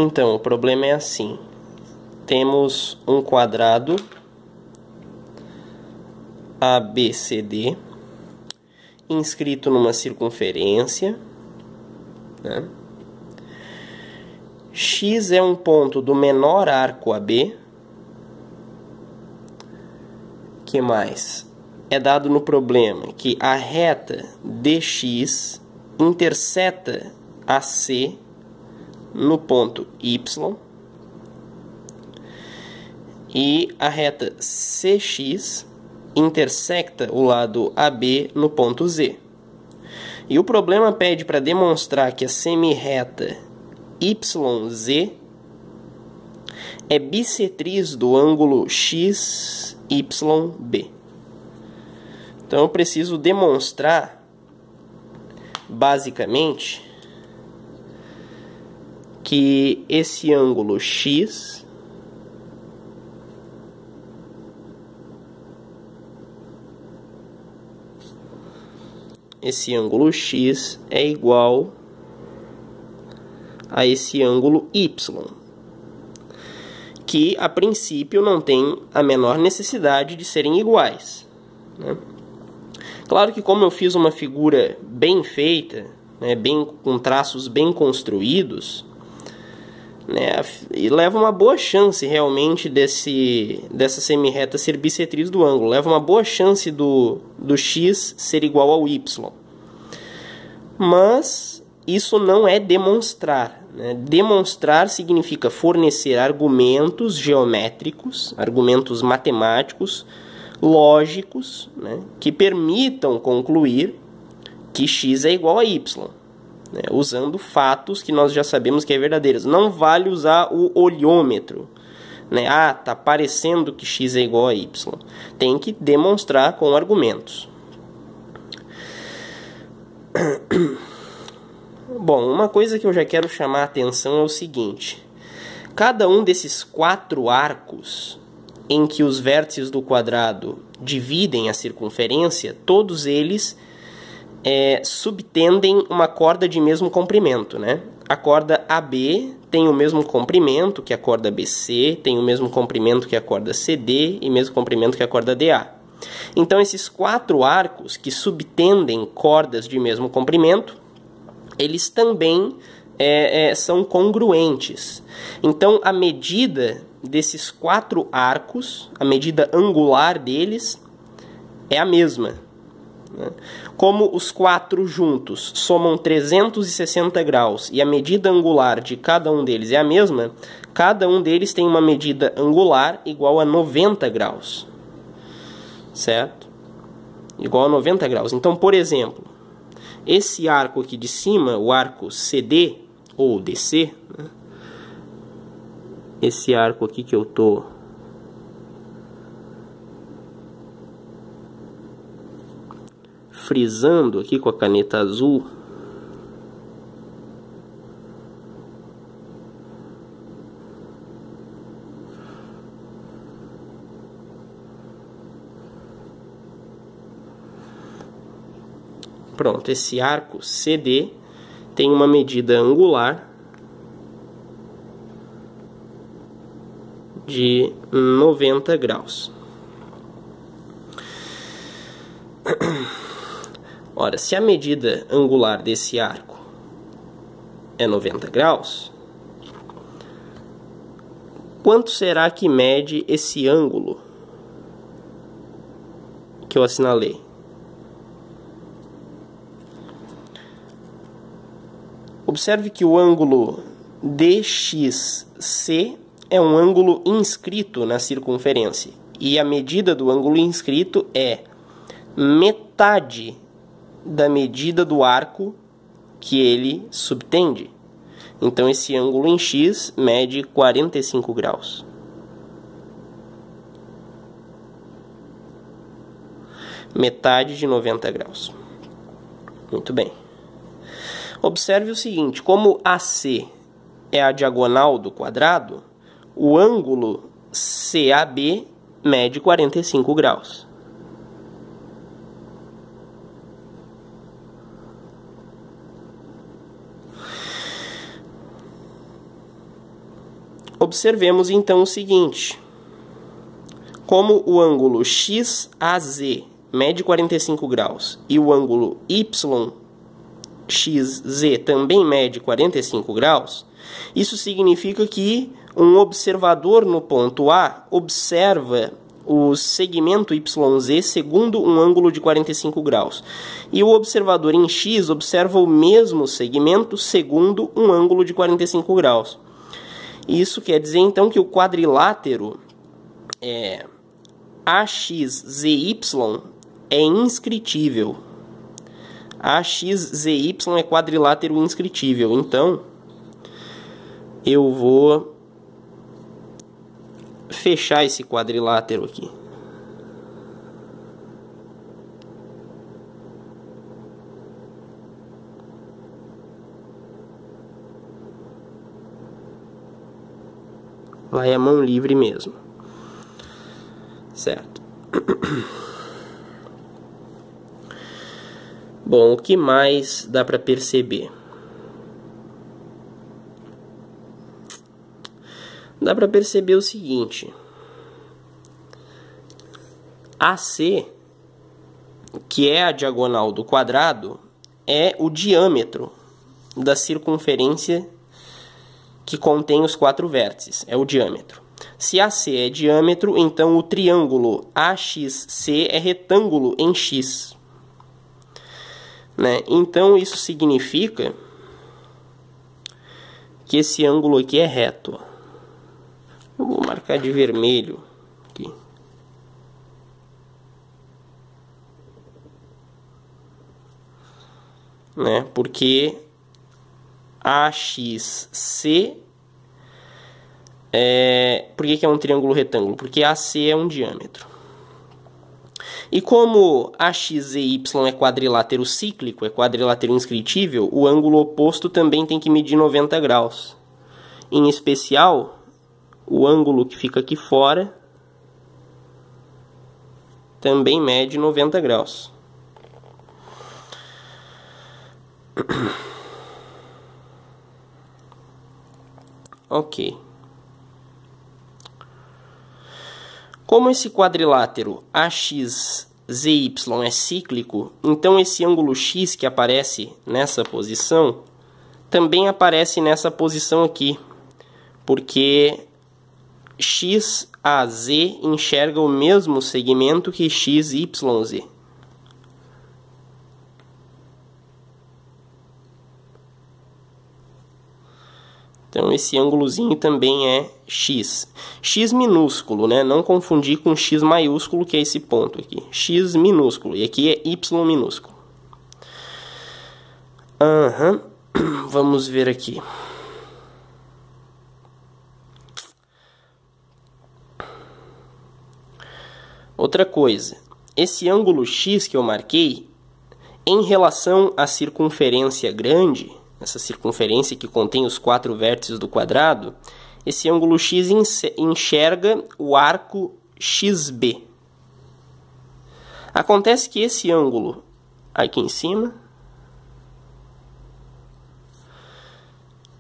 Então, o problema é assim. Temos um quadrado ABCD inscrito numa circunferência, né? X é um ponto do menor arco AB. Que mais? É dado no problema que a reta DX interseta AC no ponto Y e a reta CX intersecta o lado AB no ponto Z. E o problema pede para demonstrar que a semirreta YZ é bissetriz do ângulo XYB. Então eu preciso demonstrar, basicamente, que esse ângulo X é igual a esse ângulo Y, que a princípio não tem a menor necessidade de serem iguais, né? Claro que como eu fiz uma figura bem feita, né, com traços bem construídos, né, e leva uma boa chance realmente dessa semirreta ser bissetriz do ângulo, leva uma boa chance do X ser igual ao Y. Mas isso não é demonstrar, né? Demonstrar significa fornecer argumentos geométricos, argumentos matemáticos, lógicos, né, que permitam concluir que X é igual a Y, né, usando fatos que nós já sabemos que é verdadeiros. Não vale usar o olhômetro, né? Ah, tá parecendo que X é igual a Y. Tem que demonstrar com argumentos. Bom, uma coisa que eu já quero chamar a atenção é o seguinte: cada um desses 4 arcos em que os vértices do quadrado dividem a circunferência, todos eles subtendem uma corda de mesmo comprimento, né? A corda AB tem o mesmo comprimento que a corda BC, tem o mesmo comprimento que a corda CD e o mesmo comprimento que a corda DA. Então, esses 4 arcos que subtendem cordas de mesmo comprimento, eles também são congruentes. Então, a medida desses 4 arcos, a medida angular deles é a mesma, né? Como os 4 juntos somam 360 graus e a medida angular de cada um deles é a mesma, cada um deles tem uma medida angular igual a 90 graus. Certo? Igual a 90 graus. Então, por exemplo, esse arco aqui de cima, o arco CD ou DC, né? Esse arco aqui que eu tô frisando aqui com a caneta azul, pronto, esse arco CD tem uma medida angular de 90 graus. Ora, se a medida angular desse arco é 90 graus, quanto será que mede esse ângulo que eu assinalei? Observe que o ângulo DXC é um ângulo inscrito na circunferência. E a medida do ângulo inscrito é metade da medida do arco que ele subtende. Então, esse ângulo em X mede 45 graus. Metade de 90 graus. Muito bem. Observe o seguinte: como AC é a diagonal do quadrado, o ângulo CAB mede 45 graus. observemos então o seguinte. Como o ângulo XAZ mede 45 graus e o ângulo YXZ também mede 45 graus, isso significa que um observador no ponto A observa o segmento YZ segundo um ângulo de 45 graus. E o observador em X observa o mesmo segmento segundo um ângulo de 45 graus. Isso quer dizer então que o quadrilátero AXZY é inscritível. AXZY é quadrilátero inscritível. Então, eu vou fechar esse quadrilátero aqui. Vai a mão livre mesmo. Certo. Bom, o que mais dá para perceber? Dá para perceber o seguinte. AC, que é a diagonal do quadrado, é o diâmetro da circunferência que contém os 4 vértices. É o diâmetro. Se AC é diâmetro, então o triângulo AXC é retângulo em X. Né? Então isso significa que esse ângulo aqui é reto. Eu vou marcar de vermelho aqui. Né? Porque AXC por que é um triângulo retângulo? Porque AC é um diâmetro. E como AXZY é quadrilátero cíclico, é quadrilátero inscritível, o ângulo oposto também tem que medir 90 graus. Em especial, o ângulo que fica aqui fora também mede 90 graus. Ok. Como esse quadrilátero AXZY é cíclico, então esse ângulo X que aparece nessa posição também aparece nessa posição aqui, porque XAZ enxerga o mesmo segmento que XYZ. Então esse ângulozinho também é X. X minúsculo, né? Não confundir com X maiúsculo, que é esse ponto aqui. X minúsculo. E aqui é Y minúsculo. Vamos ver aqui. Outra coisa. Esse ângulo X que eu marquei, em relação à circunferência grande, essa circunferência que contém os 4 vértices do quadrado, esse ângulo X enxerga o arco XB. Acontece que esse ângulo aqui em cima,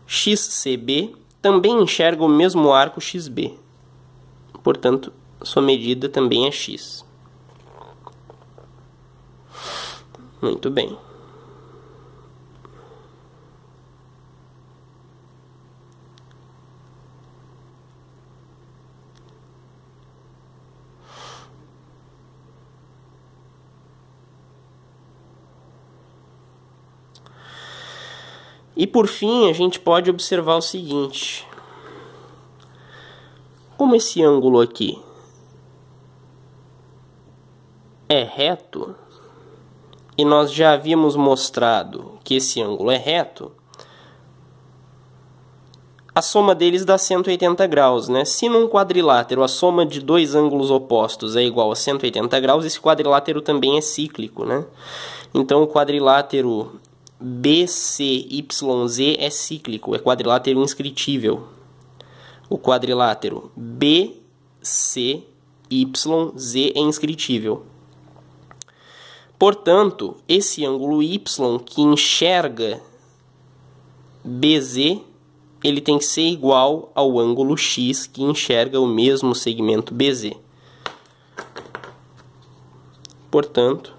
XCB, também enxerga o mesmo arco XB. Portanto, sua medida também é X. Muito bem. E por fim, a gente pode observar o seguinte. Como esse ângulo aqui é reto, e nós já havíamos mostrado que esse ângulo é reto, a soma deles dá 180 graus, né? Se num quadrilátero a soma de 2 ângulos opostos é igual a 180 graus, esse quadrilátero também é cíclico, né? Então o quadrilátero BCYZ é cíclico, é quadrilátero inscritível. O quadrilátero BCYZ é inscritível. Portanto, esse ângulo Y que enxerga BZ ele tem que ser igual ao ângulo X que enxerga o mesmo segmento BZ. Portanto,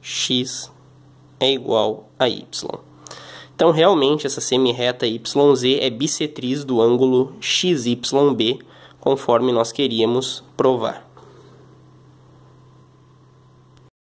X é igual a Y. Então, realmente, essa semirreta YZ é bissetriz do ângulo XYB, conforme nós queríamos provar.